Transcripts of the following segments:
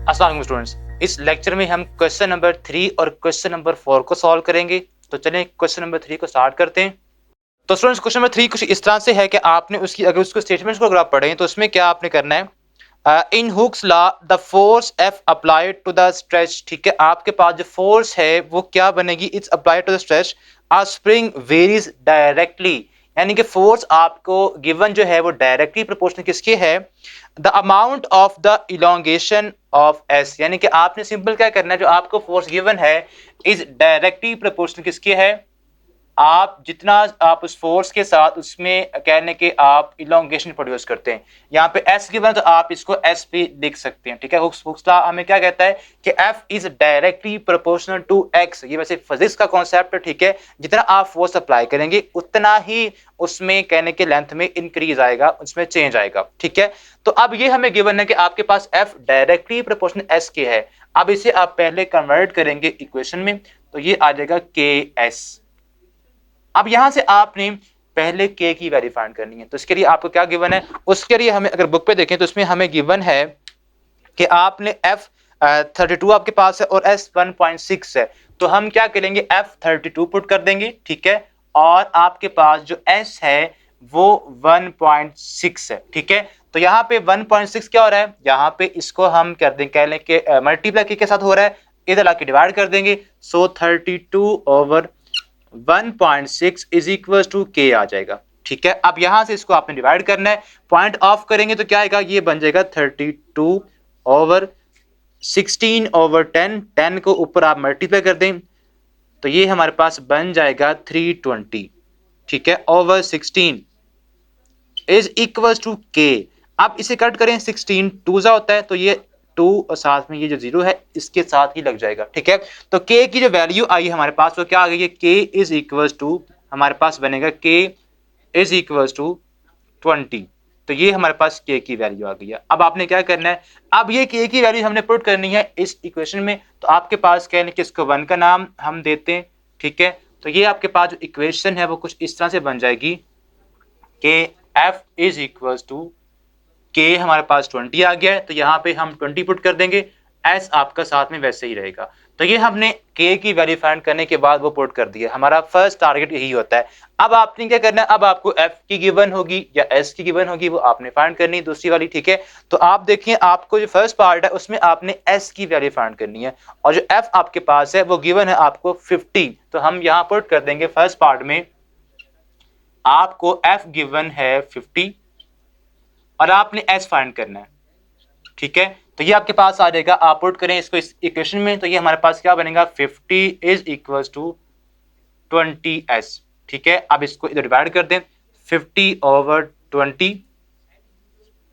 अस्सलाम वालेकुम स्टूडेंट्स, इस लेक्चर में हम क्वेश्चन नंबर 3 और क्वेश्चन नंबर 4 को सॉल्व करेंगे। तो चलें क्वेश्चन नंबर 3 को स्टार्ट करते हैं। तो स्टूडेंट्स क्वेश्चन नंबर 3 कुछ इस तरह से है कि आपने उसकी अगर उसको स्टेटमेंट्स को अगर आप पढ़ें तो उसमें क्या आपने करना है, in Hooke's law the force F applied to the stretch. ठीक है, आपके पास जो फोर्स है वो क्या बनेगी, it's applied to the stretch a spring varies directly, यानी कि फोर्स आपको गिवन जो है वो डायरेक्टली प्रोपोर्शनल किसके है, the amount of the elongation of S, यानी कि आपने सिंपल क्या करना है, जो आपको फोर्स गिवन है इज डायरेक्टली प्रोपोर्शनल किसके है, आप जितना आप उस फोर्स के साथ उसमें कहने के आप इलोंगेशन प्रोड्यूस करते हैं। यहाँ पे एस गिवन तो आप इसको एस पे लिख सकते हैं। ठीक है, हुक्स लॉ हमें क्या कहता है कि F is directly proportional to X. ये वैसे फिजिक्स का कॉन्सेप्ट है। ठीक है, जितना आप फोर्स अप्लाई करेंगे उतना ही उसमें कहने के लेंथ में इंक्रीज आएगा, उसमें चेंज आएगा। ठीक है, तो अब ये हमें गिवन है कि आपके पास एफ डायरेक्टली प्रोपोर्शनल एस के है। अब इसे आप पहले कन्वर्ट करेंगे इक्वेशन में, तो ये आ जाएगा के एस। अब यहां से आपने पहले के की वैल्यू फाइंड करनी है। तो इसके लिए आपको क्या गिवन है, उसके लिए हमें अगर बुक पे देखें तो इसमें हमें गिवन है कि आपने एफ 32 आपके पास है और एस 1.6 है। तो हम क्या करेंगे, एफ 32 पुट कर देंगे। ठीक है, और आपके पास जो एस है वो 1.6 है। ठीक है, तो यहाँ पे 1.6 क्या हो रहा है, यहाँ पे इसको हम कर देंगे, कह लें कि मल्टीप्लाई के साथ हो रहा है, इधर लाके डिवाइड कर देंगे। सो 32 ओवर 1.6 इज इक्वल टू के आ जाएगा। ठीक है, अब यहां से इसको आपने डिवाइड करना है, पॉइंट ऑफ करेंगे तो क्या आएगा, ये बन जाएगा 32 ओवर 16 ओवर 10, 10 को ऊपर आप मल्टीप्लाई कर दें तो ये हमारे पास बन जाएगा 320। ठीक है, ओवर 16 इज इक्वल टू के। अब इसे कट करें, 16 टू जा होता है तो ये 2 और साथ में ये जो 0 है इसके साथ ही लग जाएगा। ठीक है, तो के की जो वैल्यू आई हमारे पास वो क्या आ गई है, के इज इक्वल टू हमारे पास बनेगा के इज इक्वल टू 20। तो ये हमारे पास के की वैल्यू आ गई है। अब आपने क्या करना है, अब ये के की वैल्यू हमने पुट करनी है इस इक्वेशन में। तो आपके पास कह लें कि इसको 1 का नाम हम देते हैं। ठीक है, तो ये आपके पास जो इक्वेशन है वो कुछ इस तरह से बन जाएगी कि एफ इज इक्वल टू के हमारे पास 20 आ गया है, तो यहाँ पे हम 20 पुट कर देंगे, एस आपका साथ में वैसे ही रहेगा। तो ये हमने के की वैल्यू फाइंड करने के बाद वो पुट कर दिया। हमारा फर्स्ट टारगेट यही होता है। अब आपने क्या करना है, अब आपको एफ की गिवन होगी या एस की गिवन होगी वो आपने फाइंड करनी है, दूसरी वाली। ठीक है, तो आप देखिए आपको जो फर्स्ट पार्ट है उसमें आपने एस की वैल्यू फाइंड करनी है और जो एफ आपके पास है वो गिवन है आपको 50। तो हम यहाँ पुट कर देंगे फर्स्ट पार्ट में आपको एफ गिवन है 50 और आपने एस फाइंड करना है। ठीक है, तो ये आपके पास आ जाएगा, आप पुट करें इसको इस इक्वेशन में तो ये हमारे पास क्या बनेगा, 50 इज इक्वल टू 20s। ठीक है, अब इसको इधर डिवाइड कर दें, 50 over 20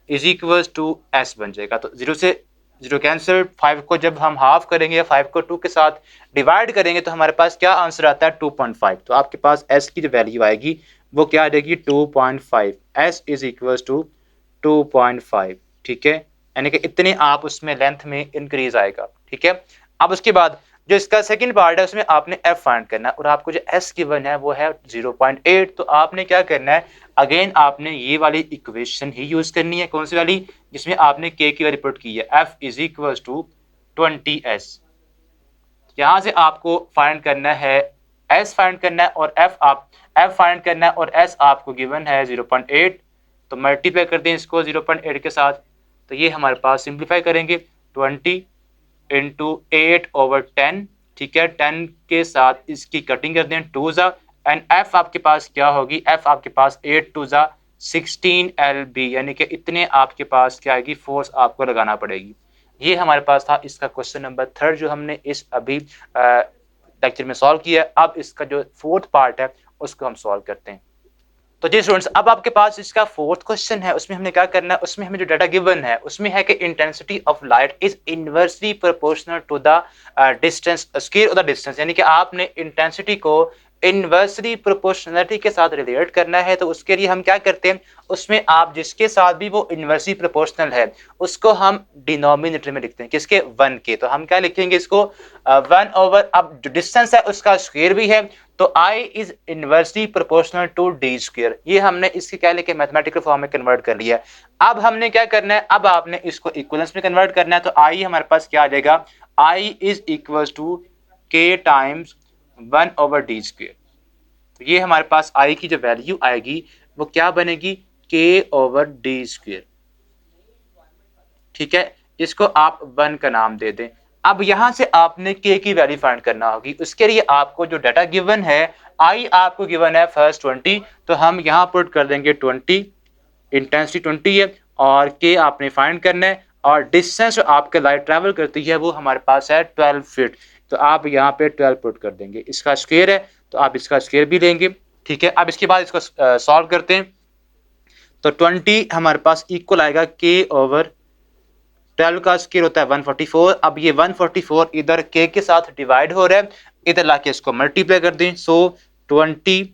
is equal to s बन जाएगा। तो 0 से 0 कैंसिल, 5 को जब हम हाफ करेंगे या 5 को 2 के साथ डिवाइड करेंगे तो हमारे पास क्या आंसर आता है, 2.5। तो आपके पास s की जो वैल्यू आएगी वो क्या आ जाएगी, 2.5। s is equal to 2.5। ठीक है, यानी कि इतने आप उसमें लेंथ में इंक्रीज आएगा। ठीक है, अब उसके बाद जो इसका सेकंड पार्ट है उसमें आपने एफ फाइंड करना है और आपको जो एस गिवन है वो है 0.8। तो आपने क्या करना है, अगेन आपने ये वाली इक्वेशन ही यूज करनी है। कौन सी वाली, जिसमें आपने के की वैल्यू पुट की है, F is equal to 20s। यहां से आपको फाइंड करना है, एस फाइंड करना है और एफ फाइंड करना है और एस आपको गिवन है 0.8। तो मल्टीप्लाई कर दें इसको 0.8 के साथ, तो ये हमारे पास सिंप्लीफाई करेंगे 20 इंटू 8 ओवर 10। ठीक है, 10 के साथ इसकी कटिंग कर दें 2 जा, एंड एफ आपके पास क्या होगी, एफ आपके पास 8 2 जा 16 LB, यानी कि इतने आपके पास क्या आएगी, फोर्स आपको लगाना पड़ेगी। ये हमारे पास था इसका क्वेश्चन नंबर 3 जो हमने इस अभी लेक्चर में सॉल्व किया। अब इसका जो फोर्थ पार्ट है उसको हम सॉल्व करते हैं। तो जी स्टूडेंट्स, अब आपके पास इसका फोर्थ क्वेश्चन है, उसमें हमने क्या करना है, उसमें हमें जो डाटा गिवन है उसमें है कि intensity of light is inversely proportional to the distance, square of the distance, यानी कि आपने इंटेंसिटी को इन्वर्सली प्रोपोर्शनलिटी के साथ रिलेट करना है तो उसके लिए हम क्या करते हैं, उसमें आप जिसके साथ भी वो इन्वर्सली प्रोपोर्शनल है उसको हम डिनोमिनेटर में लिखते हैं, किसके, 1 के। तो हम क्या लिखेंगे इसको, 1/, अब जो डिस्टेंस है उसका स्क्वायर भी है तो I is inversely proportional to d square. ये हमने इसके क्या लिखे, मैथमेटिकल फॉर्म में कन्वर्ट कर लिया है। अब हमने क्या करना है, अब आपने इसको इक्विवेलेंस में कन्वर्ट करना है। तो I हमारे पास क्या आ जाएगा, I is equal to k times 1/d square. तो ये हमारे पास I की जो वैल्यू आएगी वो क्या बनेगी, k/d स्क्वायर। ठीक है, इसको आप 1 का नाम दे दें। अब यहां से आपने k की वैल्यू फाइंड करना होगी। उसके लिए आपको जो डाटा गिवन है, I आपको गिवन है फर्स्ट 20, तो हम यहां पुट कर देंगे 20, इंटेंसिटी 20 है और k आपने फाइंड करना है और डिस्टेंस जो आपके लाइट ट्रैवल करती है वो हमारे पास है 12 फीट। तो आप यहाँ पे 12 पुट कर देंगे। इसका स्क्वायर है तो आप इसका स्क्वायर भी लेंगे। ठीक है, अब इसके बाद इसको सॉल्व करते हैं। तो 20 हमारे पास इक्वल आएगा k/12 का स्क्वायर होता है 144। अब ये 144 इधर k के साथ डिवाइड हो रहा है, इधर लाके इसको मल्टीप्लाई कर दें। So 20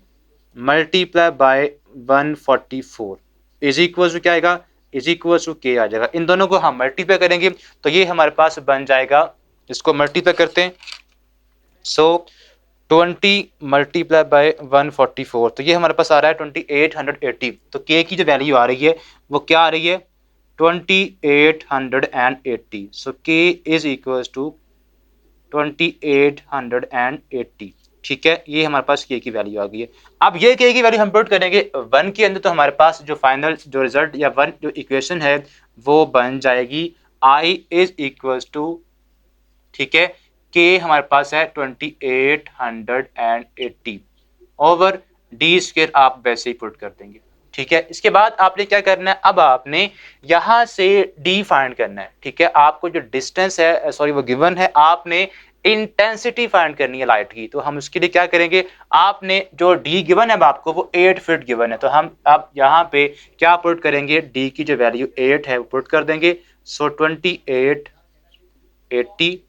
multiply by 144 is equal to क्या आएगा, इज इक्वल टू k आ जाएगा। इन दोनों को हम मल्टीप्लाई करेंगे तो ये हमारे पास बन जाएगा, इसको मल्टीप्लाई करते हैं। सो 20 मल्टीप्लाई बाय 144 तो ये हमारे पास आ रहा है 2880। तो k की जो वैल्यू आ रही है वो क्या आ रही है, 2880। सो k इज इक्वल टू 2880। ठीक है, ये हमारे पास k की वैल्यू आ गई है। अब ये k की वैल्यू हम पुट करेंगे 1 के अंदर तो हमारे पास जो फाइनल जो रिजल्ट या 1 जो इक्वेशन है वो बन जाएगी I इज इक्वल टू, ठीक है, k हमारे पास है 2880 ओवर d स्क्वायर आप वैसे ही पुट कर देंगे। ठीक है, इसके बाद आपने क्या करना है, अब आपने यहां से d फाइंड करना है। ठीक है, आपको जो डिस्टेंस है, सॉरी वो गिवन है, आपने इंटेंसिटी फाइंड करनी है लाइट की। तो हम उसके लिए क्या करेंगे, आपने जो d गिवन है आपको वो 8 फीट गिवन है तो हम अब यहाँ पे क्या पुट करेंगे, d की जो वैल्यू 8 है वो पुट कर देंगे। सो 2880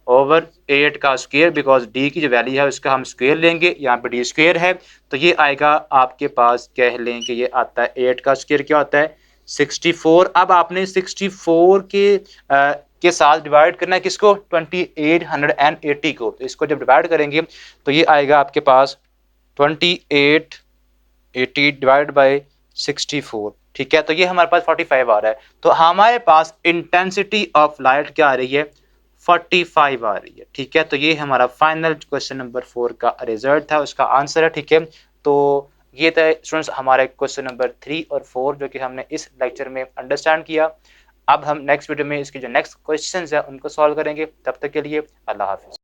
ओवर 8 का स्क्वायर, बिकॉज d की जो वैल्यू है उसका हम स्क्वायर लेंगे, यहाँ पे d स्क्वायर है तो ये आएगा आपके पास, कह लें कि ये आता है 8 का स्क्वायर क्या होता है 64। अब आपने 64 के साथ डिवाइड करना है किसको, 2880 को। तो इसको जब डिवाइड करेंगे तो ये आएगा आपके पास 2880 डिवाइड बाई 64। ठीक है, तो ये हमारे पास 45 आ रहा है। तो हमारे पास इंटेंसिटी ऑफ लाइट क्या आ रही है, 45 आ रही है। ठीक है, तो ये हमारा फाइनल क्वेश्चन नंबर 4 का रिजल्ट था, उसका आंसर है। ठीक है, तो ये था स्टूडेंट्स हमारे क्वेश्चन नंबर 3 और 4 जो कि हमने इस लेक्चर में अंडरस्टैंड किया। अब हम नेक्स्ट वीडियो में इसके जो नेक्स्ट क्वेश्चंस है उनको सॉल्व करेंगे। तब तक के लिए अल्लाह हाफिज।